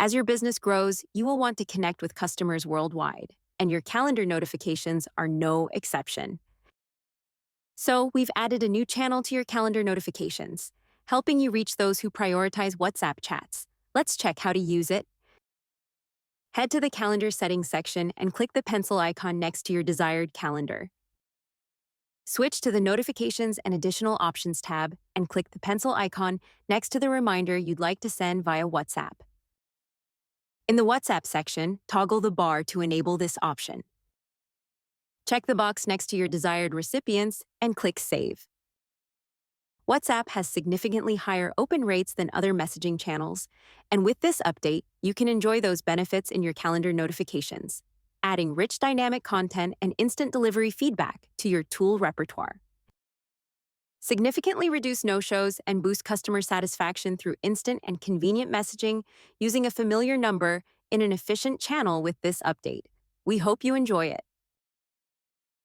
As your business grows, you will want to connect with customers worldwide, and your calendar notifications are no exception. So, we've added a new channel to your calendar notifications, helping you reach those who prioritize WhatsApp chats. Let's check how to use it. Head to the calendar settings section and click the pencil icon next to your desired calendar. Switch to the Notifications and Additional Options tab and click the pencil icon next to the reminder you'd like to send via WhatsApp. In the WhatsApp section, toggle the bar to enable this option. Check the box next to your desired recipients and click Save. WhatsApp has significantly higher open rates than other messaging channels, and with this update, you can enjoy those benefits in your calendar notifications, adding rich dynamic content and instant delivery feedback to your tool repertoire. Significantly reduce no-shows and boost customer satisfaction through instant and convenient messaging using a familiar number in an efficient channel with this update. We hope you enjoy it.